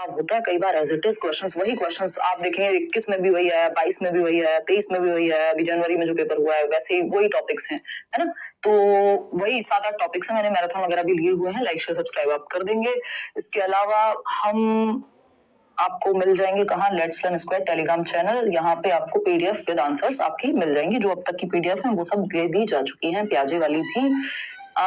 खराब होता है कई बार एज इट इज क्वेश्चंस, वही क्वेश्चंस आप देखेंगे 21 में भी वही आया, 22 में भी वही आया, 23 में भी वही आया, अभी जनवरी में जो पेपर हुआ है वैसे ही वही टॉपिक्स हैं, है ना। तो वही 7-8 टॉपिक्स हैं, मैंने मैराथन वगैरह भी लिए हुए हैं, लाइक शेयर सब्सक्राइब आप कर देंगे। इसके अलावा हम आपको मिल जाएंगे कहाँ, let's learn square Telegram channel, यहाँ पे आपको पीडीएफ विद आंसर्स आपकी मिल जाएंगी, जो अब तक की पीडीएफ है वो सब दे दी जा चुकी हैं, प्याजे वाली भी।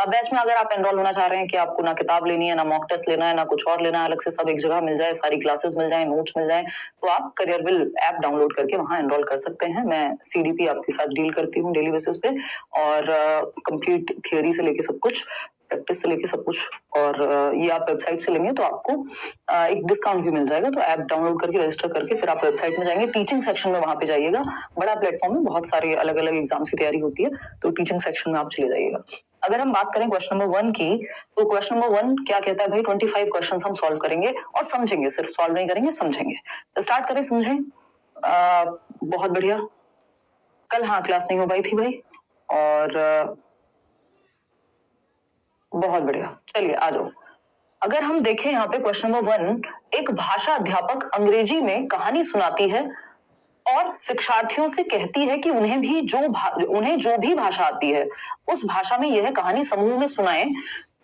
बैच में अगर आप एनरोल होना चाह रहे हैं कि आपको ना किताब लेनी है, ना मॉक टेस्ट लेना है, ना कुछ और लेना है, अलग से सब एक जगह मिल जाए, सारी क्लासेस मिल जाए, नोट्स मिल जाए, तो आप करियरविल ऐप डाउनलोड करके वहां एनरोल कर सकते हैं। मैं सीडीपी आपके साथ डील करती हूँ डेली बेसिस पे, और कंप्लीट थियोरी से लेके सब कुछ, प्रैक्टिस से लेके सब कुछ, और ये आप वेबसाइट से लेंगे तो आपको एक डिस्काउंट भी मिल जाएगा। तो ऐप डाउनलोड करके रजिस्टर करके फिर आप वेबसाइट में जाएंगे, टीचिंग सेक्शन में वहां पे जाइएगा, बड़ा प्लेटफॉर्म है, बहुत सारे अलग अलग एग्जाम्स की तैयारी होती है, तो टीचिंग सेक्शन में आप चले जाइएगा। अगर हम बात करें क्वेश्चन नंबर 1 की, तो क्वेश्चन नंबर 1 क्या कहता है भाई, 25 क्वेश्चन हम सॉल्व करेंगे और समझेंगे, सिर्फ सॉल्व नहीं करेंगे, समझेंगे। तो स्टार्ट करें, समझें। बहुत बढ़िया। कल हाँ क्लास नहीं हो पाई थी भाई, और बहुत बढ़िया, चलिए आ जाओ। अगर हम देखें यहाँ पे क्वेश्चन नंबर 1, एक भाषा अध्यापक अंग्रेजी में कहानी सुनाती है और शिक्षार्थियों से कहती है कि उन्हें जो भी भाषा आती है उस भाषा में यह कहानी समूह में सुनाएं,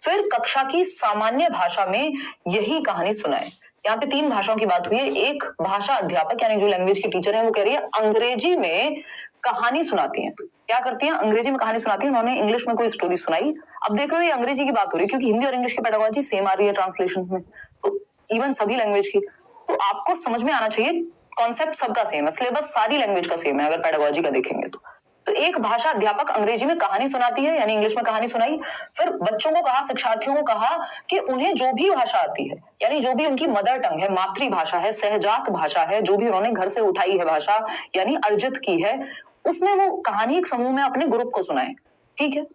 फिर कक्षा की सामान्य भाषा में यही कहानी सुनाएं। यहाँ पे 3 भाषाओं की बात हुई है। एक भाषा अध्यापक यानी जो लैंग्वेज की टीचर है वो कह रही है अंग्रेजी में कहानी सुनाती है। क्या करती है, अंग्रेजी में कहानी सुनाती है। उन्होंने इंग्लिश में कोई स्टोरी सुनाई। अब देख रहे हो ये अंग्रेजी की बात हो रही है, क्योंकि हिंदी और इंग्लिश की पेडागोजी सेम आ रही है ट्रांसलेशन में, तो इवन सभी लैंग्वेज की, तो आपको समझ में आना चाहिए, कॉन्सेप्ट सबका सेम है, सिलेबस सारी लैंग्वेज का सेम है अगर पेडागोजी का देखेंगे तो एक भाषा अध्यापक अंग्रेजी में कहानी सुनाती है यानी इंग्लिश में कहानी सुनाई, फिर बच्चों को कहा, शिक्षार्थियों को कहा कि उन्हें जो भी भाषा आती है यानी जो भी उनकी मदर टंग है, मातृभाषा है, सहजात भाषा है, जो भी उन्होंने घर से उठाई है भाषा यानी अर्जित की है, उसमें वो कहानी एक समूह में अपने ग्रुप को सुनाए। ठीक है,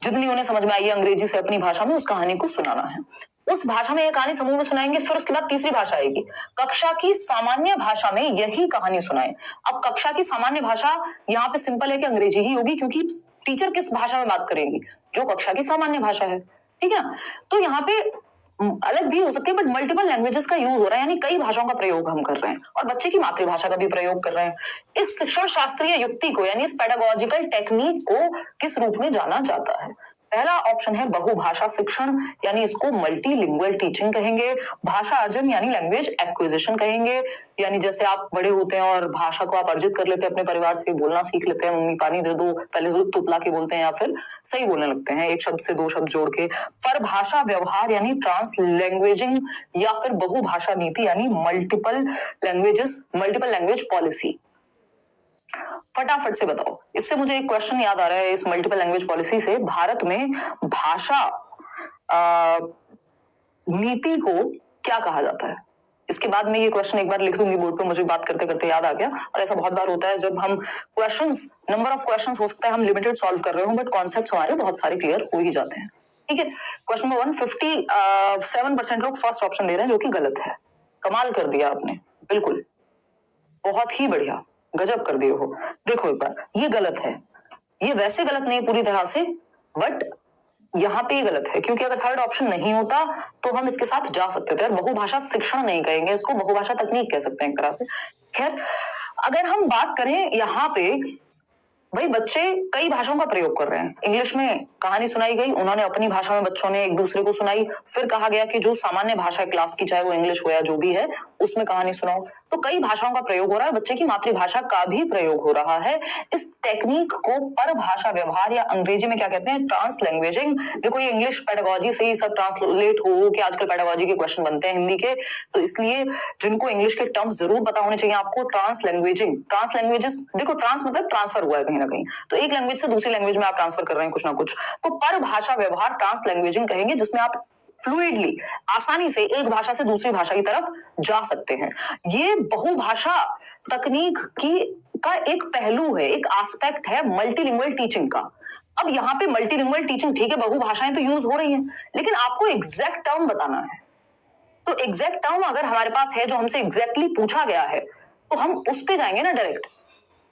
जितनी उन्हें समझ में आई है अंग्रेजी से अपनी भाषा में उस कहानी को सुनाना है। उस भाषा में यह कहानी समूह में सुनाएंगे, फिर उसके बाद तीसरी भाषा आएगी, कक्षा की सामान्य भाषा में यही कहानी सुनाए। अब कक्षा की सामान्य भाषा यहाँ पे सिंपल है कि अंग्रेजी ही होगी, क्योंकि टीचर किस भाषा में बात करेंगी, जो कक्षा की सामान्य भाषा है। ठीक है ना, तो यहाँ पे अलग भी हो सकती है, बट मल्टीपल लैंग्वेजेस का यूज हो रहा है, यानी कई भाषाओं का प्रयोग हम कर रहे हैं और बच्चे की मातृभाषा का भी प्रयोग कर रहे हैं। इस शिक्षण शास्त्रीय युक्ति को यानी इस पेडागोजिकल टेक्निक को किस रूप में जाना जाता है? पहला ऑप्शन है बहुभाषा शिक्षण, यानी इसको मल्टीलिंगुअल टीचिंग कहेंगे। भाषा अर्जन यानी लैंग्वेज एक्विजिशन कहेंगे, यानी जैसे आप बड़े होते हैं और भाषा को आप अर्जित कर लेते हैं, अपने परिवार से बोलना सीख लेते हैं, मम्मी पानी दे दो, पहले दूध तुतला के बोलते हैं या फिर सही बोलने लगते हैं, एक शब्द से 2 शब्द जोड़ के। परभाषा व्यवहार यानी ट्रांस लैंग्वेजिंग, या फिर बहुभाषा नीति यानी मल्टीपल लैंग्वेज पॉलिसी। फटाफट से बताओ, इससे मुझे एक क्वेश्चन याद आ रहा है, इस मल्टीपल लैंग्वेज पॉलिसी से, भारत में भाषा नीति को क्या कहा जाता है? इसके बाद में ये क्वेश्चन एक बार लिख दूंगी बोर्ड पे, मुझे बात करते करते याद आ गया, और ऐसा बहुत बार होता है जब हम क्वेश्चंस, नंबर ऑफ क्वेश्चंस हो सकता है हम लिमिटेड सॉल्व कर रहे हो, बट कॉन्सेप्ट्स हमारे बहुत सारे क्लियर हो ही जाते हैं। ठीक है, क्वेश्चन नंबर 1, 57% लोग फर्स्ट ऑप्शन दे रहे हैं, जो कि गलत है। कमाल कर दिया आपने, बिल्कुल बहुत ही बढ़िया, गजब कर दिए हो। देखो एक बार, ये गलत है, ये वैसे गलत नहीं पूरी तरह से, बट यहाँ पे गलत है, क्योंकि अगर थर्ड ऑप्शन नहीं होता तो हम इसके साथ जा सकते थे, और बहुभाषा शिक्षण नहीं कहेंगे इसको, बहुभाषा तकनीक कह सकते हैं एक तरह से। खैर, अगर हम बात करें यहाँ पे, भाई बच्चे कई भाषाओं का प्रयोग कर रहे हैं। इंग्लिश में कहानी सुनाई गई, उन्होंने अपनी भाषा में बच्चों ने एक दूसरे को सुनाई, फिर कहा गया कि जो सामान्य भाषा है क्लास की, चाहे वो इंग्लिश हो या जो भी है, उसमें कहानी सुनाओ। तो कई भाषाओं का प्रयोग हो रहा है, बच्चे की मातृभाषा का भी प्रयोग हो रहा है। इस टेक्निक को परभाषा व्यवहार या अंग्रेजी में क्या कहते हैं, ट्रांस लैंग्वेजिंग। देखो ये इंग्लिश पेडागोजी से ही सब ट्रांसलेट हो के आजकल पेडागोजी के क्वेश्चन बनते हैं हिंदी के, तो इसलिए जिनको इंग्लिश के टर्म्स जरूर पता होने चाहिए आपको। ट्रांस लैंग्वेजिंग, ट्रांस लैंग्वेजेस, देखो ट्रांस मतलब ट्रांसफर हुआ है कहीं ना कहीं, तो एक लैंग्वेज से दूसरी लैंग्वेज में आप ट्रांसफर कर रहे हैं कुछ ना कुछ, तो परभाषा व्यवहार ट्रांस लैंग्वेजिंग कहेंगे, जिसमें आप फ्लूइडली, आसानी से एक भाषा से दूसरी भाषा की तरफ जा सकते हैं। ये बहुभाषा तकनीक का एक पहलू है, एक एस्पेक्ट है मल्टीलिंगुअल टीचिंग का। अब यहाँ पे मल्टीलिंगुअल टीचिंग, ठीक है बहुभाषाएं तो यूज हो रही हैं, लेकिन आपको एग्जैक्ट टर्म बताना है। तो एग्जैक्ट टर्म अगर हमारे पास है, जो हमसे एग्जैक्टली पूछा गया है, तो हम उस पे जाएंगे ना डायरेक्ट,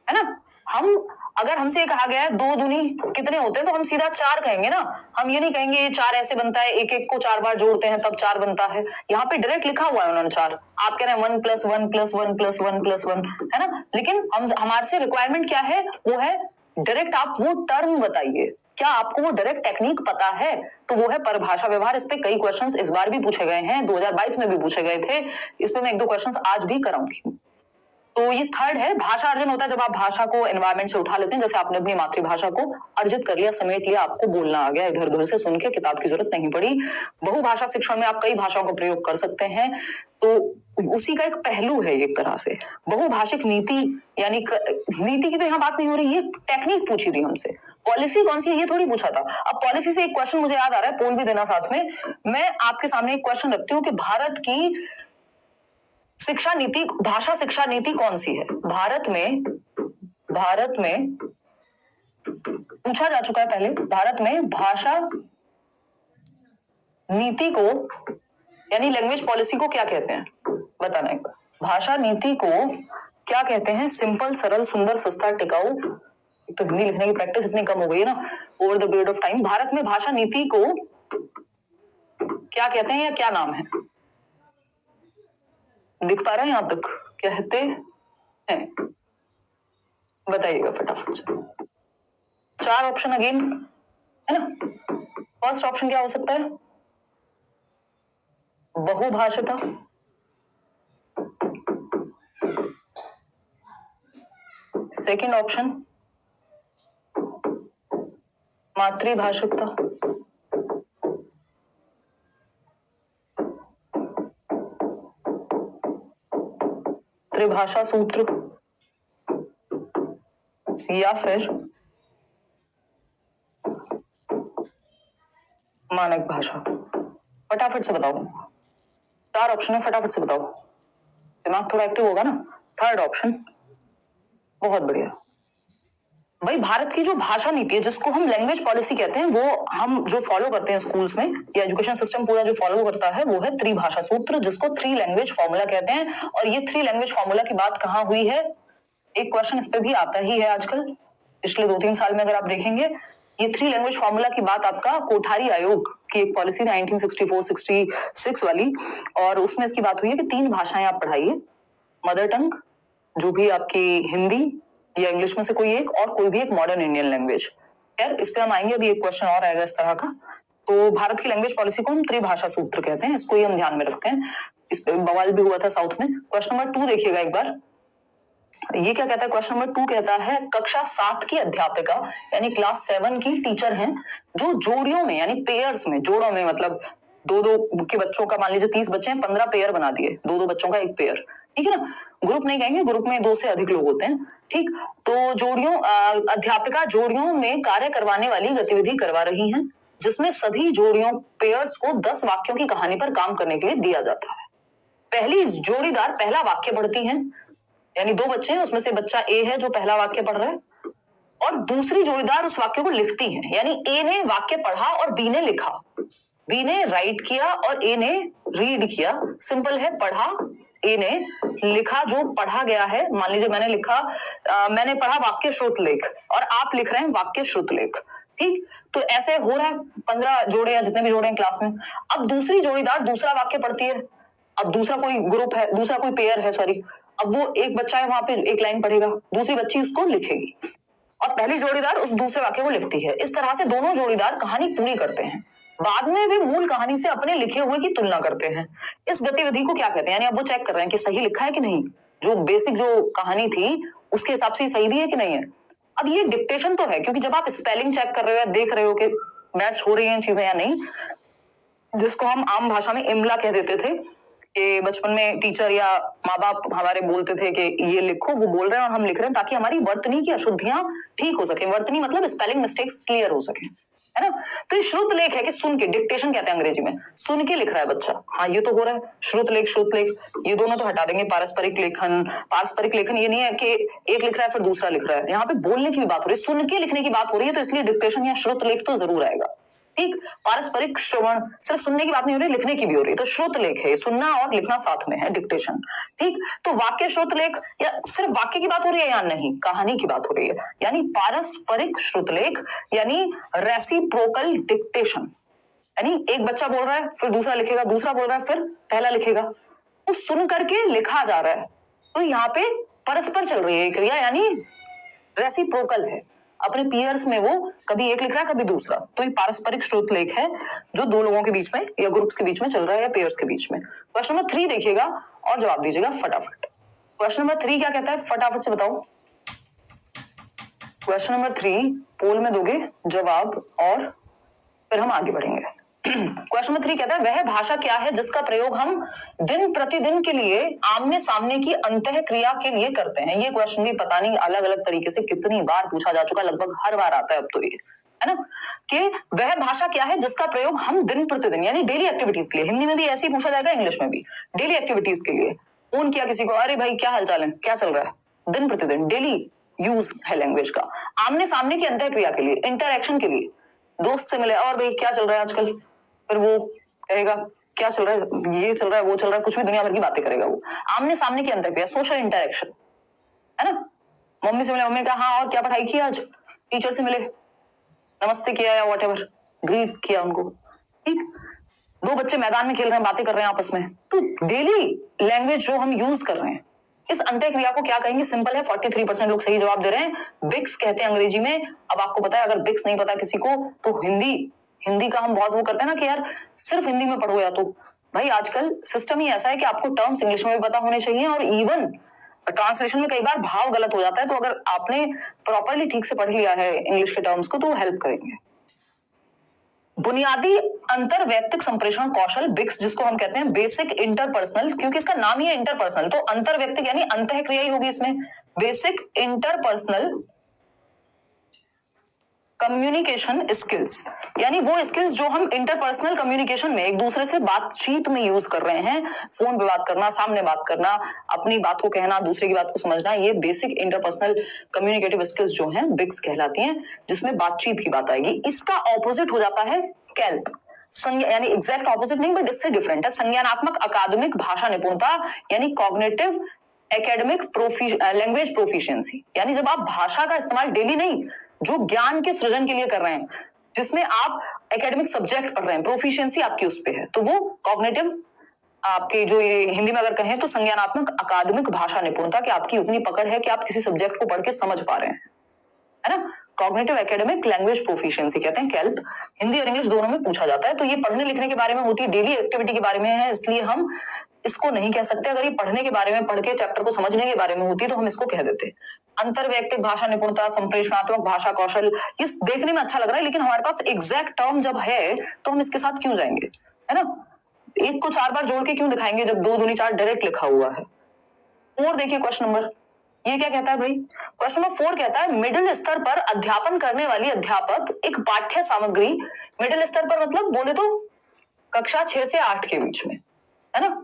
है ना। हम अगर हमसे ये कहा गया है 2 दूनी कितने होते हैं तो हम सीधा 4 कहेंगे ना, हम ये नहीं कहेंगे ये 4 ऐसे बनता है, एक एक को 4 बार जोड़ते हैं तब 4 बनता है। यहाँ पे डायरेक्ट लिखा हुआ है उन्होंने 4, आप कह रहे हैं 1 + 1 + 1 + 1 + 1, है ना। लेकिन हमारे से रिक्वायरमेंट क्या है, वो है डायरेक्ट आप वो टर्म बताइए, क्या आपको वो डायरेक्ट टेक्निक पता है, तो वो है परिभाषा व्यवहार। इस पे कई क्वेश्चंस इस बार भी पूछे गए हैं, 2022 में भी पूछे गए थे, इस पे मैं 1-2 क्वेश्चंस आज भी कराऊंगी। तो ये थर्ड है, भाषा अर्जन होता है जब आप भाषा को एनवायरमेंट से उठा लेते हैं, जैसे आपने अपनी मातृभाषा को अर्जित कर लिया, समेट लिया, आपको बोलना आ गया, इधर उधर से सुन के किताब की जरूरत नहीं पड़ी। बहुभाषा शिक्षण में आप कई भाषाओं का प्रयोग कर सकते हैं, तो उसी का एक पहलू है एक तरह से। बहुभाषिक नीति, यानी नीति की तो यहाँ बात नहीं हो रही, ये टेक्निक पूछी थी हमसे। पॉलिसी कौन सी है ये थोड़ी पूछा था। अब पॉलिसी से एक क्वेश्चन मुझे याद आ रहा है, पोल भी देना साथ में। मैं आपके सामने एक क्वेश्चन रखती हूँ कि भारत की शिक्षा नीति, भाषा शिक्षा नीति कौन सी है भारत में पूछा जा चुका है पहले। भारत में भाषा नीति को यानी लैंग्वेज पॉलिसी को क्या कहते हैं, बताना एक बार। भाषा नीति को क्या कहते हैं? सिंपल, सरल, सुंदर, सस्ता, टिकाऊ। तो हिंदी लिखने की प्रैक्टिस इतनी कम हो गई है ना over the period of time. Bharat में भाषा नीति को क्या कहते हैं या क्या नाम है? दिख पा रहा है यहां तक? कहते हैं, बताइएगा फटाफट से। 4 ऑप्शन अगेन, है ना। फर्स्ट ऑप्शन क्या हो सकता है? बहुभाषिता, सेकंड ऑप्शन मातृभाषिकता, त्रिभाषा सूत्र, या फिर मानक भाषा। फटाफट से बताओ, 4 ऑप्शन है, फटाफट से बताओ, दिमाग थोड़ा एक्टिव होगा ना। थर्ड ऑप्शन, बहुत बढ़िया भाई। भारत की जो भाषा नीति है, जिसको हम लैंग्वेज पॉलिसी कहते हैं, वो हम जो फॉलो करते हैं स्कूल्स में या एजुकेशन सिस्टम पूरा जो फॉलो करता है, वो है त्रिभाषा सूत्र, जिसको 3 लैंग्वेज फॉर्मूला कहते हैं। और ये 3 लैंग्वेज फॉर्मूला की बात कहाँ हुई है? एक क्वेश्चन इस पे भी आता ही है आजकल, पिछले 2-3 साल में अगर आप देखेंगे, ये 3 लैंग्वेज फॉर्मूला की बात आपका कोठारी आयोग की एक पॉलिसी 1964-66 वाली, और उसमें इसकी बात हुई है कि 3 भाषाएं आप पढ़ाइए, मदर टंग जो भी आपकी हिंदी या इंग्लिश में से कोई एक, और कोई भी एक मॉडर्न इंडियन लैंग्वेज। यार इस पे हम आएंगे, अभी एक क्वेश्चन और आएगा इस तरह का। तो भारत की लैंग्वेज पॉलिसी को हम त्रिभाषा सूत्र कहते हैं, इसको ही हम ध्यान में रखते हैं। इस पे बवाल भी हुआ था साउथ में। क्वेश्चन नंबर 2 देखिएगा एक बार, ये क्या कहता है? क्वेश्चन नंबर 2 कहता है, कक्षा 7 की अध्यापिका यानी क्लास 7 की टीचर हैं, जो जोड़ियों में यानी पेयर्स में, जोड़ों में मतलब 2-2 के बच्चों का, मान लीजिए 30 बच्चे हैं, 15 पेयर बना दिए, 2-2 बच्चों का एक पेयर, ठीक है ना। ग्रुप नहीं कहेंगे, ग्रुप में 2 से अधिक लोग होते हैं, ठीक। तो जोड़ियों, अध्यापिका जोड़ियों में कार्य करवाने वाली गतिविधि करवा रही हैं, जिसमें सभी जोड़ियों पेयर्स को 10 वाक्यों की कहानी पर काम करने के लिए दिया जाता है। पहली जोड़ीदार पहला वाक्य पढ़ती हैं, यानी 2 बच्चे हैं, उसमें से बच्चा ए है जो पहला वाक्य पढ़ रहा है, और दूसरी जोड़ीदार उस वाक्य को लिखती है, यानी ए ने वाक्य पढ़ा और बी ने लिखा, बी ने राइट किया और ए ने रीड किया। सिंपल है, पढ़ा ए ने, लिखा जो पढ़ा गया है। मान लीजिए मैंने लिखा, मैंने पढ़ा वाक्य श्रुत लेख, और आप लिख रहे हैं वाक्य श्रुत लेख, ठीक। तो ऐसे हो रहा है 15 जोड़े या जितने भी जोड़े हैं क्लास में। अब दूसरी जोड़ीदार दूसरा वाक्य पढ़ती है, अब दूसरा कोई ग्रुप है, दूसरा कोई पेयर है, सॉरी, अब वो एक बच्चा है, वहां पे एक लाइन पढ़ेगा, दूसरी बच्ची उसको लिखेगी, और पहली जोड़ीदार उस दूसरे वाक्य को लिखती है। इस तरह से दोनों जोड़ीदार कहानी पूरी करते हैं, बाद में वे मूल कहानी से अपने लिखे हुए की तुलना करते हैं। इस गतिविधि को क्या कहते हैं? यानी अब वो चेक कर रहे हैं कि सही लिखा है कि नहीं, जो बेसिक जो कहानी थी उसके हिसाब से सही भी है कि नहीं है। अब ये डिक्टेशन तो है, क्योंकि जब आप स्पेलिंग चेक कर रहे हो या देख रहे हो कि मैच हो रही हैं चीजें या नहीं, जिसको हम आम भाषा में इमला कह देते थे, कि बचपन में टीचर या माँ बाप हमारे बोलते थे कि ये लिखो, वो बोल रहे हैं और हम लिख रहे हैं, ताकि हमारी वर्तनी की अशुद्धियां ठीक हो सके। वर्तनी मतलब स्पेलिंग मिस्टेक्स क्लियर हो सके, है ना। तो ये श्रुत लेख है कि सुन के, डिक्टेशन कहते हैं अंग्रेजी में, सुन के लिख रहा है बच्चा। हाँ, ये तो हो रहा है, श्रुत लेख ये दोनों तो हटा देंगे। पारस्परिक लेखन ये नहीं है कि एक लिख रहा है फिर दूसरा लिख रहा है, यहाँ पे बोलने की भी बात हो रही है, सुन के लिखने की बात हो रही है, तो इसलिए डिक्टेशन या श्रुत लेख तो जरूर आएगा। ठीक। पारस्परिक श्रवण, सिर्फ सुनने की बात नहीं हो रही, लिखने की भी हो रही है। तो श्रुत लेख है, सुनना और लिखना साथ में है, डिक्टेशन। ठीक। तो वाक्य श्रुत लेख, या सिर्फ वाक्य की बात हो रही है या नहीं, कहानी की बात हो रही है, यानी पारस्परिक श्रुत लेख, यानी रेसिप्रोकल डिक्टेशन। यानी एक बच्चा बोल रहा है, फिर दूसरा लिखेगा, दूसरा बोल रहा है, फिर पहला लिखेगा, तो सुन करके लिखा जा रहा है। तो यहाँ पे परस्पर चल रही है क्रिया, यानी रेसिप्रोकल है। अपने पीयर्स में वो कभी एक लिख रहा है, कभी दूसरा। तो ये पारस्परिक श्रुत लेख है जो दो लोगों के बीच में या ग्रुप्स के बीच में चल रहा है, या पेयर्स के बीच में। क्वेश्चन नंबर 3 देखिएगा और जवाब दीजिएगा फटाफट। क्वेश्चन नंबर 3 क्या कहता है, फटाफट से बताओ। क्वेश्चन नंबर 3 पोल में दोगे जवाब और फिर हम आगे बढ़ेंगे। क्वेश्चन नंबर 3 कहता है, वह भाषा क्या है जिसका प्रयोग हम दिन प्रतिदिन के लिए आमने सामने की अंतः क्रिया के लिए करते हैं। ये क्वेश्चन भी पता नहीं अलग अलग तरीके से कितनी बार पूछा जा चुका, लगभग हर बार आता है अब तो ये, है ना, कि वह भाषा क्या है जिसका प्रयोग हम दिन प्रतिदिन यानी डेली एक्टिविटीज के लिए, हिंदी में भी ऐसे ही पूछा जाएगा, इंग्लिश में भी, डेली एक्टिविटीज के लिए। फोन किया किसी को, अरे भाई क्या हालचाल है, क्या चल रहा है, दिन प्रतिदिन डेली यूज है लैंग्वेज का। आमने सामने की अंतः क्रिया के लिए, इंटरएक्शन के लिए, दोस्त से मिले और भाई क्या चल रहा है आजकल, फिर वो कहेगा क्या चल रहा है, ये चल रहा है, वो चल रहा है, कुछ भी दुनिया भर की बातें करेगा वो। आमने सामने की अंतर क्रिया, सोशल इंटरेक्शन, है ना। मम्मी से मिले, मम्मी ने कहा हाँ और क्या पढ़ाई की आज, टीचर से मिले, नमस्ते किया या व्हाटएवर, ग्रीट किया उनको। ठीक। दो बच्चे मैदान में खेल रहे हैं, बातें कर रहे हैं आपस में, तो डेली लैंग्वेज जो हम यूज कर रहे हैं, इस अंत्य क्रिया को क्या कहेंगे, सिंपल है, 43% लोग सही जवाब दे रहे हैं, बिक्स कहते हैं अंग्रेजी में। अब आपको पता है, अगर बिक्स नहीं पता किसी को तो हिंदी का हम बहुत वो करते हैं ना कि यार सिर्फ हिंदी में पढ़ो, या तो भाई आजकल सिस्टम ही ऐसा है कि आपको टर्म्स इंग्लिश में भी पता होने चाहिए, और इवन ट्रांसलेशन में कई बार भाव गलत हो जाता है, तो अगर आपने प्रॉपरली ठीक से पढ़ लिया है इंग्लिश के टर्म्स को तो वो हेल्प करेंगे। बुनियादी अंतर वैयक्तिक संप्रेषण कौशल, बिक्स जिसको हम कहते हैं बेसिक इंटरपर्सनल, क्योंकि इसका नाम ही है इंटरपर्सनल, तो अंतर वैयक्तिक यानी अंतः क्रिया ही होगी इसमें। बेसिक इंटरपर्सनल कम्युनिकेशन स्किल्स, यानी वो स्किल्स जो हम इंटरपर्सनल कम्युनिकेशन में एक दूसरे से बातचीत में यूज कर रहे हैं, फोन पे बात करना, सामने बात करना, अपनी बात को कहना, दूसरे की बात को समझना, ये बेसिक इंटरपर्सनल कम्युनिकेटिव स्किल्स जो हैं बिक्स कहलाती हैं, जिसमें बातचीत की बात आएगी। इसका ऑपोजिट हो जाता है कैल्प, यानी एग्जैक्ट ऑपोजिट नहीं बट इससे डिफरेंट है, संज्ञानात्मक अकादमिक भाषा निपुणता, यानी कॉग्निटिव एकेडमिक लैंग्वेज प्रोफिशिएंसी, यानी जब आप भाषा का इस्तेमाल डेली नहीं, जो ज्ञान के सृजन के लिए कर रहे हैं, जिसमें आप एकेडमिक सब्जेक्ट पढ़ रहे हैं, प्रोफिशिएंसी आपकी उस पे है, तो वो कॉग्निटिव आपके जो ये हिंदी में अगर कहें तो संज्ञानात्मक अकादमिक भाषा निपुणता, कि आपकी उतनी पकड़ है कि आप किसी सब्जेक्ट को पढ़ के समझ पा रहे हैं, है ना। कॉग्निटिव एकेडमिक लैंग्वेज प्रोफिशिएंसी कहते हैं कैल्प, हिंदी और इंग्लिश दोनों में पूछा जाता है। तो ये पढ़ने लिखने के बारे में होती है, डेली एक्टिविटी के बारे में है, इसलिए हम इसको नहीं कह सकते। अगर ये पढ़ने के बारे में, पढ़ के चैप्टर को समझने के बारे में होती तो हम इसको कह देते। अंतर वैयक्तिक भाषा निपुणता, संप्रेषणात्मक भाषा कौशल, ये देखने में अच्छा लग रहा है, लेकिन हमारे पास एग्जैक्ट टर्म जब है तो हम इसके साथ क्यों जाएंगे, है ना। एक को 4 बार जोड़ के क्यों दिखाएंगे जब 2 दूनी 4 डायरेक्ट लिखा हुआ है। और देखिए क्वेश्चन नंबर, ये क्या कहता है भाई, क्वेश्चन नंबर 4 कहता है, मिडिल स्तर पर अध्यापन करने वाली अध्यापक एक पाठ्य सामग्री, मिडिल स्तर पर मतलब बोले तो कक्षा 6 से 8 के बीच में, है ना।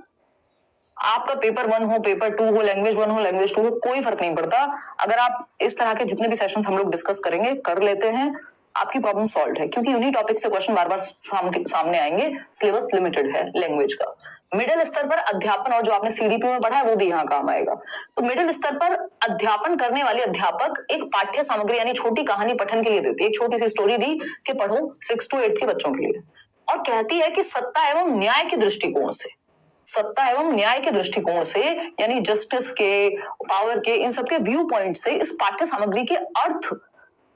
आपका पेपर 1 हो, पेपर 2 हो, लैंग्वेज 1 हो, लैंग्वेज 2 हो, कोई फर्क नहीं पड़ता। अगर आप इस तरह के जितने भी सेशंस हम लोग डिस्कस करेंगे कर लेते हैं, आपकी प्रॉब्लम सॉल्व है, क्योंकि उन्हीं टॉपिक से क्वेश्चन बार बार सामने आएंगे, सिलेबस लिमिटेड है लैंग्वेज का। मिडिल स्तर पर अध्यापन, और जो आपने सीडीपी में पढ़ा है वो भी यहाँ काम आएगा। तो मिडिल स्तर पर अध्यापन करने वाले अध्यापक एक पाठ्य सामग्री यानी छोटी कहानी पठन के लिए देती है, एक छोटी सी स्टोरी दी कि पढ़ो 6 to 8 के बच्चों के लिए, और कहती है कि सत्ता एवं न्याय के दृष्टिकोण से, सत्ता एवं न्याय के दृष्टिकोण से, यानी जस्टिस के, पावर के, इन सबके व्यू पॉइंट से इस पाठ्य सामग्री के अर्थ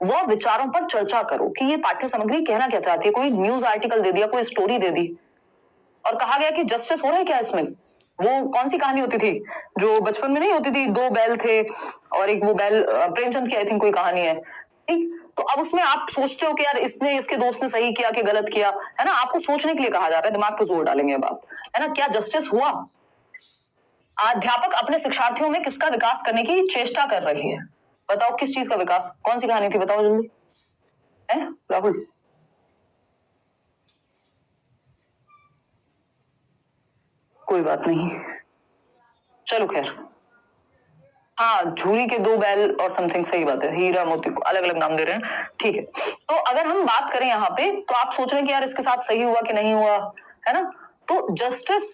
व विचारों पर चर्चा करो कि ये पाठ्य सामग्री कहना क्या चाहती है। कोई न्यूज आर्टिकल दे दिया, कोई स्टोरी दे दी, और कहा गया कि जस्टिस हो रहा है क्या इसमें। वो कौन सी कहानी होती थी जो बचपन में नहीं होती थी, 2 बैल थे और एक वो बैल प्रेमचंद की आई थिंक कोई कहानी है, ठीक। तो अब उसमें आप सोचते हो कि यार इसने इसके दोस्त ने सही किया कि गलत किया, है ना। आपको सोचने के लिए कहा जा रहा है, दिमाग पे जोर डालेंगे अब आप, है ना। क्या जस्टिस हुआ। अध्यापक अपने शिक्षार्थियों में किसका विकास करने की चेष्टा कर रही है, बताओ किस चीज का विकास, कौन सी कहानी थी, बताओ जल्दी, है राहुल। कोई बात नहीं, चलो खैर, हाँ, झूरी के दो बैल और समथिंग, सही बात है, हीरा मोती को अलग अलग नाम दे रहे हैं, ठीक है। तो अगर हम बात करें यहाँ पे, तो आप सोच रहे हैं कि यार इसके साथ सही हुआ कि नहीं हुआ, है ना? तो जस्टिस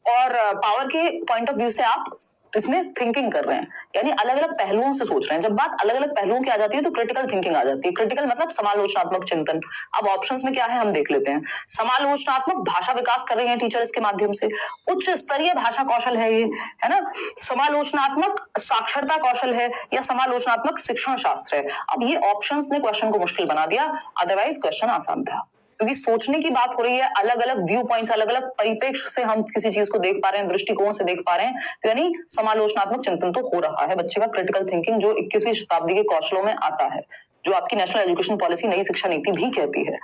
और पावर के पॉइंट ऑफ व्यू से आप इसमें थिंकिंग कर रहे हैं, यानी अलग अलग पहलुओं से सोच रहे हैं। जब बात अलग अलग पहलुओं की आ जाती है तो क्रिटिकल थिंकिंग आ जाती है। क्रिटिकल मतलब समालोचनात्मक चिंतन। अब ऑप्शंस में क्या है हम देख लेते हैं। समालोचनात्मक भाषा विकास कर रहे हैं टीचर इसके माध्यम से, उच्च स्तरीय भाषा कौशल है ये, है ना? समालोचनात्मक साक्षरता कौशल है या समालोचनात्मक शिक्षण शास्त्र है। अब ये ऑप्शंस ने क्वेश्चन को मुश्किल बना दिया, अदरवाइज क्वेश्चन आसान था, क्योंकि सोचने की बात हो रही है, अलग अलग व्यू पॉइंट्स, अलग अलग परिप्रेक्ष्य से हम किसी चीज को देख पा रहे हैं, दृष्टिकोण से देख पा रहे हैं, तो यानी समालोचनात्मक चिंतन तो हो रहा है बच्चे का, क्रिटिकल थिंकिंग जो 21वीं शताब्दी के कौशलों में आता है, जो आपकी नेशनल एजुकेशन पॉलिसी नई शिक्षा नीति भी कहती है।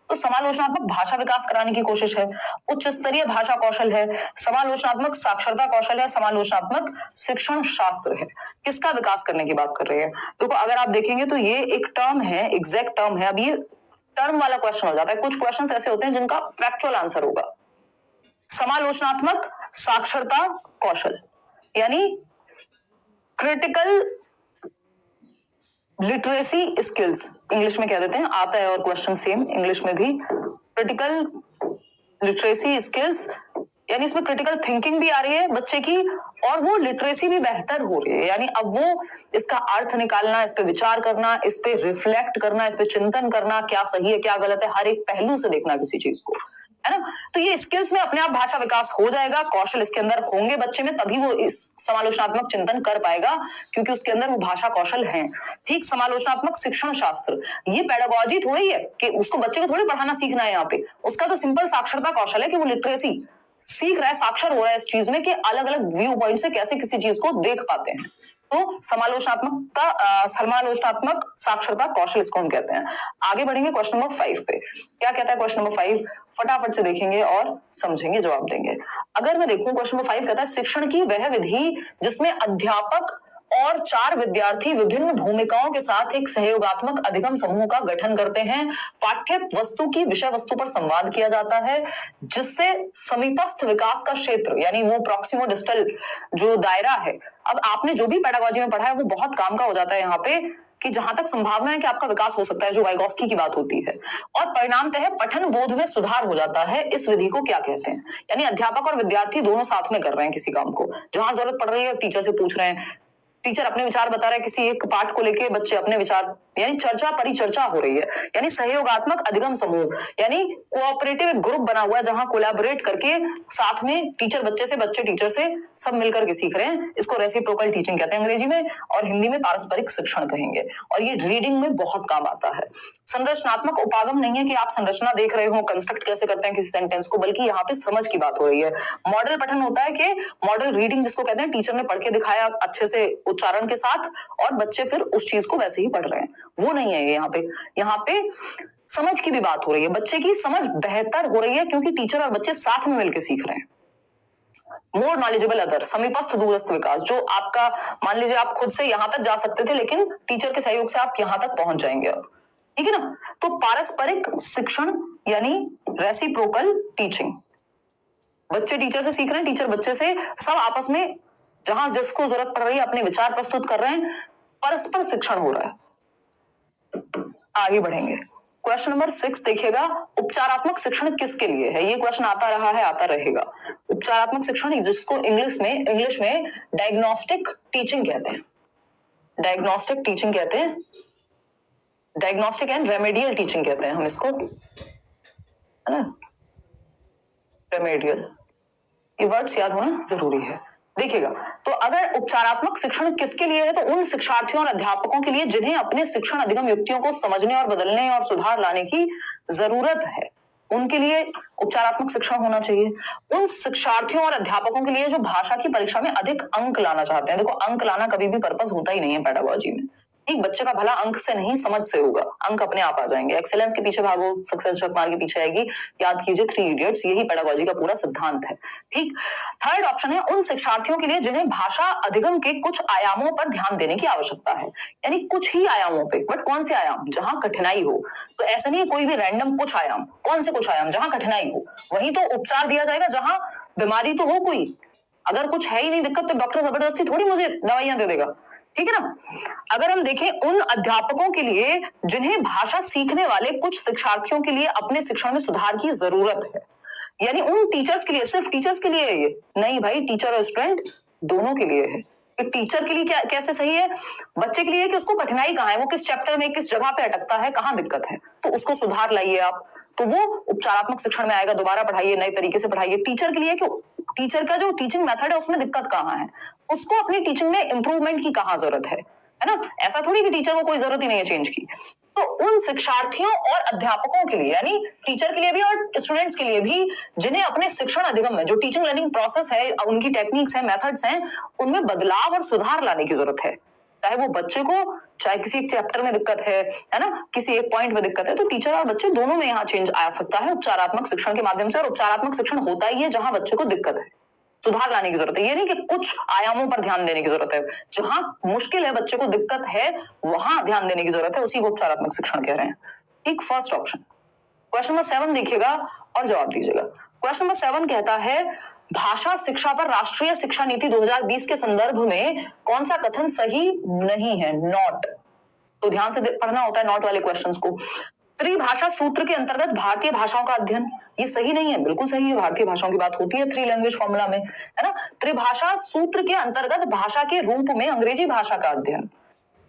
तो समालोचनात्मक भाषा विकास कराने की कोशिश है, उच्च स्तरीय भाषा कौशल है, समालोचनात्मक साक्षरता कौशल है, समालोचनात्मक शिक्षण शास्त्र है। किसका विकास करने की बात कर रहे हैं? देखो अगर आप देखेंगे तो ये एक टर्म है, एग्जैक्ट टर्म है। अब ये टर्म वाला क्वेश्चन हो जाता है, कुछ क्वेश्चंस ऐसे होते हैं जिनका फैक्चुअल आंसर होगा। समालोचनात्मक साक्षरता कौशल यानी क्रिटिकल लिटरेसी स्किल्स, इंग्लिश में कह देते हैं, आता है और क्वेश्चन सेम इंग्लिश में भी। क्रिटिकल लिटरेसी स्किल्स यानी इसमें क्रिटिकल थिंकिंग भी आ रही है बच्चे की, और वो लिटरेसी भी बेहतर हो रही है, यानी अब वो इसका अर्थ निकालना, इस पे विचार करना, इस पे रिफ्लेक्ट करना, इस पे चिंतन करना, क्या सही है क्या गलत है, हर एक पहलू से देखना किसी चीज को, है ना? तो ये स्किल्स में अपने आप भाषा विकास हो जाएगा, कौशल इसके अंदर होंगे बच्चे में, तभी वो इस समालोचनात्मक चिंतन कर पाएगा, क्योंकि उसके अंदर वो भाषा कौशल हैं। ठीक, समालोचनात्मक शिक्षण शास्त्र, ये पेडागोजी थोड़ी है कि उसको बच्चे को थोड़ी पढ़ाना सीखना है यहाँ पे, उसका तो सिंपल साक्षरता कौशल है कि वो लिटरेसी सीख रहा है, साक्षर हो रहा है इस चीज में कि अलग अलग व्यू पॉइंट से कैसे किसी चीज को देख पाते हैं। तो समालोचनात्मक साक्षरता कौशल इसको हम कहते हैं। आगे बढ़ेंगे क्वेश्चन नंबर 5 पे। क्या कहता है क्वेश्चन नंबर 5? फटाफट से देखेंगे और समझेंगे, जवाब देंगे। अगर मैं देखूं, क्वेश्चन नंबर 5 कहता है शिक्षण की वह विधि जिसमें अध्यापक और 4 विद्यार्थी विभिन्न भूमिकाओं के साथ एक सहयोगात्मक अधिगम समूह का गठन करते हैं। पाठ्य वस्तु की विषय वस्तु पर संवाद किया जाता है, जिससे समीपस्थ विकास का क्षेत्र यानी वो प्रॉक्सिमो डिस्टल जो दायरा है, अब आपने जो भी पेडागोजी में पढ़ा है वो बहुत काम का हो जाता है यहाँ पे, कि जहां तक संभावना है कि आपका विकास हो सकता है, जो वाइगोस्की की बात होती है, और परिणामतः पठन बोध में सुधार हो जाता है। इस विधि को क्या कहते हैं? यानी अध्यापक और विद्यार्थी दोनों साथ में कर रहे हैं किसी काम को, जहां जरूरत पड़ रही है टीचर से पूछ रहे हैं, टीचर अपने विचार बता रहा है किसी एक पाठ को लेके, बच्चे अपने विचार, यानी चर्चा परिचर्चा हो रही है। यानी सहयोगात्मक अधिगम समूह यानी कोऑपरेटिव ग्रुप बना हुआ है, जहां कोलैबोरेट करके साथ में टीचर बच्चे से, बच्चे टीचर से, सब मिलकर के सीख रहे हैं। इसको रेसिप्रोकल टीचिंग कहते हैं अंग्रेजी में, और हिंदी में पारस्परिक शिक्षण कहेंगे, और ये रीडिंग में बहुत काम आता है। संरचनात्मक उपागम नहीं है कि आप संरचना देख रहे हो, कंस्ट्रक्ट कैसे करते हैं किसी सेंटेंस को, बल्कि यहाँ पे समझ की बात हो रही है। मॉडल पठन होता है कि मॉडल रीडिंग जिसको कहते हैं, टीचर ने पढ़ के दिखाया अच्छे से उच्चारण के साथ, और बच्चे फिर उस चीज को वैसे ही पढ़ रहे हैं, वो नहीं है यहाँ पे। यहाँ पे समझ की भी बात हो रही है, बच्चे की समझ बेहतर हो रही है क्योंकि टीचर और बच्चे साथ में मिलकर सीख रहे हैं। मोर नॉलेजेबल अदर, समीपस्थ दूरस्थ विकास, जो आपका मान लीजिए आप खुद से यहां तक जा सकते थे, लेकिन टीचर के सहयोग से आप यहां तक पहुंच जाएंगे अब, ठीक है ना? तो पारस्परिक शिक्षण यानी रेसिप्रोकल टीचिंग, बच्चे टीचर से सीख रहे हैं, टीचर बच्चे से, सब आपस में जहां जिसको जरूरत पड़ रही है अपने विचार प्रस्तुत कर रहे हैं, परस्पर शिक्षण हो रहा है। आगे बढ़ेंगे, क्वेश्चन नंबर 6 देखिएगा, उपचारात्मक शिक्षण किसके लिए है? ये क्वेश्चन आता रहा है, आता रहेगा। उपचारात्मक शिक्षण जिसको इंग्लिश में डायग्नोस्टिक टीचिंग कहते हैं, डायग्नोस्टिक टीचिंग कहते हैं, डायग्नोस्टिक एंड रेमेडियल टीचिंग कहते हैं हम इसको, है ना? रेमेडियल, ये वर्ड्स याद होना जरूरी है। देखिएगा, तो अगर उपचारात्मक शिक्षण किसके लिए है, तो उन शिक्षार्थियों और अध्यापकों के लिए जिन्हें अपने शिक्षण अधिगम युक्तियों को समझने और बदलने और सुधार लाने की जरूरत है, उनके लिए उपचारात्मक शिक्षण होना चाहिए। उन शिक्षार्थियों और अध्यापकों के लिए जो भाषा की परीक्षा में अधिक अंक लाना चाहते हैं, देखो अंक लाना कभी भी पर्पस होता ही नहीं है पेडागोजी में, ठीक? बच्चे का भला अंक से नहीं, समझ से होगा, अंक अपने आप आ जाएंगे। एक्सेलेंस के पीछे भागो, सक्सेस चकमार के पीछे आएगी। याद कीजिए 3 इडियट्स, यही पेडागोजी का पूरा सिद्धांत है, ठीक? थर्ड ऑप्शन है उन शिक्षार्थियों के लिए जिन्हें भाषा अधिगम के कुछ आयामों पर ध्यान देने की आवश्यकता है, यानी कुछ ही आयामों पे, बट कौन से आयाम? जहां कठिनाई हो। तो ऐसा नहीं है कोई भी रैंडम कुछ आयाम, कौन से कुछ आयाम? जहां कठिनाई हो, वहीं तो उपचार दिया जाएगा, जहां बीमारी तो हो कोई। अगर कुछ है ही नहीं दिक्कत तो डॉक्टर जबरदस्ती थोड़ी मुझे दवाइयां दे देगा, ठीक है ना। अगर हम देखें उन अध्यापकों के लिए जिन्हें भाषा सीखने वाले कुछ शिक्षार्थियों के लिए अपने शिक्षण में सुधार की जरूरत है, यानी उन टीचर्स के लिए, सिर्फ टीचर्स के लिए है ये नहीं भाई, टीचर और स्टूडेंट दोनों के लिए है। टीचर के लिए क्या कैसे सही है, बच्चे के लिए कि उसको कठिनाई कहाँ है, वो किस चैप्टर में किस जगह पे अटकता है, कहाँ दिक्कत है, तो उसको सुधार लाइए आप, तो वो उपचारात्मक शिक्षण में आएगा, दोबारा पढ़ाइए, नए तरीके से पढ़ाइए। टीचर के लिए कि टीचर का जो टीचिंग मेथड है उसमें दिक्कत कहाँ है, उसको अपनी टीचिंग में इंप्रूवमेंट की कहाँ जरूरत है ना। ऐसा थोड़ी कि टीचर को कोई जरूरत ही नहीं है चेंज की। तो उन शिक्षार्थियों और अध्यापकों के लिए, यानी टीचर के लिए भी और स्टूडेंट्स के लिए भी, जिन्हें अपने शिक्षण अधिगम में जो टीचिंग लर्निंग प्रोसेस है, उनकी टेक्निक्स है, मेथड्स हैं, उनमें बदलाव और सुधार लाने की जरूरत है। चाहे वो बच्चे को, चाहे किसी एक चैप्टर में दिक्कत है ना, किसी एक पॉइंट में दिक्कत है, तो टीचर और बच्चे दोनों में यहाँ चेंज आ सकता है उपचारात्मक शिक्षण के माध्यम से। और उपचारात्मक शिक्षण होता ही है जहां बच्चे को दिक्कत है, सुधार लाने की जरूरत है। ये नहीं कि कुछ आयामों पर ध्यान देने की जरूरत है, जहां मुश्किल है, बच्चे को दिक्कत है, वहां ध्यान देने की जरूरत है, उसी को उपचारात्मक शिक्षण कह रहे हैं। ठीक, फर्स्ट ऑप्शन। क्वेश्चन नंबर 7 देखिएगा और जवाब दीजिएगा। क्वेश्चन नंबर 7 कहता है भाषा शिक्षा पर राष्ट्रीय शिक्षा नीति 2020 के संदर्भ में कौन सा कथन सही नहीं है, नॉट। तो ध्यान से पढ़ना होता है नॉट वाले क्वेश्चंस को। त्रिभाषा सूत्र के अंतर्गत भारतीय भाषाओं का अध्ययन, ये सही नहीं है, बिल्कुल सही है, भारतीय भाषाओं की बात होती है थ्री लैंग्वेज फॉर्मूला में, है ना। त्रिभाषा सूत्र के अंतर्गत भाषा के रूप में अंग्रेजी भाषा का अध्ययन,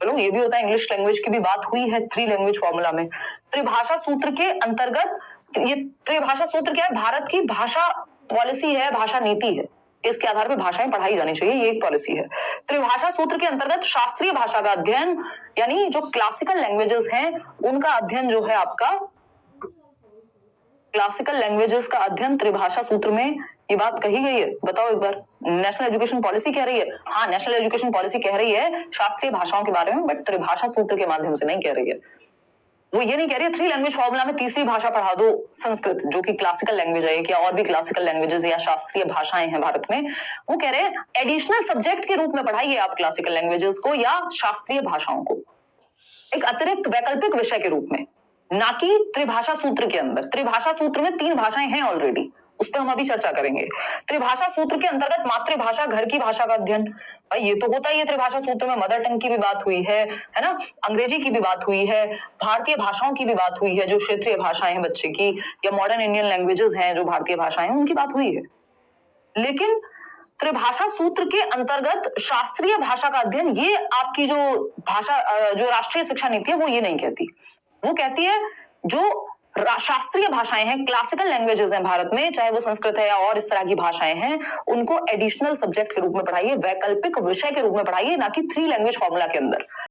चलो ये भी होता है, इंग्लिश लैंग्वेज की भी बात हुई है थ्री लैंग्वेज फॉर्मूला में। त्रिभाषा सूत्र के अंतर्गत, ये त्रिभाषा सूत्र क्या है, भारत की भाषा पॉलिसी है, भाषा नीति है, इसके आधार पर भाषाएं पढ़ाई जानी चाहिए, ये एक पॉलिसी है। त्रिभाषा सूत्र के अंतर्गत शास्त्रीय भाषा का अध्ययन, यानी जो क्लासिकल लैंग्वेजेस हैं उनका अध्ययन जो है आपका, क्लासिकल लैंग्वेजेस का अध्ययन त्रिभाषा सूत्र में, ये बात कही गई है, बताओ एक बार। नेशनल एजुकेशन पॉलिसी कह रही है, हाँ नेशनल एजुकेशन पॉलिसी कह रही है शास्त्रीय भाषाओं के बारे में, बट त्रिभाषा सूत्र के माध्यम से नहीं कह रही है। वो ये नहीं कह रही है थ्री लैंग्वेज फॉर्मूला में तीसरी भाषा पढ़ा दो संस्कृत, जो कि क्लासिकल लैंग्वेज है, या और भी क्लासिकल लैंग्वेजेस या शास्त्रीय भाषाएं हैं भारत में। वो कह रहे हैं एडिशनल सब्जेक्ट के रूप में पढ़ाइए आप क्लासिकल लैंग्वेजेस को या शास्त्रीय भाषाओं को, एक अतिरिक्त वैकल्पिक विषय के रूप में, ना कि त्रिभाषा सूत्र के अंदर। त्रिभाषा सूत्र में 3 भाषाएं हैं ऑलरेडी, उस पर हम अभी चर्चा करेंगे। त्रिभाषा सूत्र के अंतर्गत मातृभाषा, घर की भाषा का अध्ययन, भाई ये तो होता ही है त्रिभाषा सूत्र में, मदर टंग की भी बात हुई है ना, अंग्रेजी की भी बात हुई है, भारतीय भाषाओं की भी बात हुई है, जो क्षेत्रीय भाषाएं हैं बच्चे की, या मॉडर्न इंडियन लैंग्वेजेस हैं जो भारतीय भाषाएं हैं, उनकी बात हुई है। लेकिन त्रिभाषा सूत्र के अंतर्गत शास्त्रीय भाषा का अध्ययन, ये आपकी जो भाषा, जो राष्ट्रीय शिक्षा नीति है वो ये नहीं कहती। वो कहती है जो शास्त्रीय भाषाएं हैं, क्लासिकल लैंग्वेजेस हैं भारत में, चाहे वो संस्कृत है या और इस तरह की भाषाएं हैं, उनको एडिशनल सब्जेक्ट के रूप में पढ़ाइए, वैकल्पिक विषय के रूप में पढ़ाइए, ना कि थ्री लैंग्वेज फॉर्मूला के अंदर।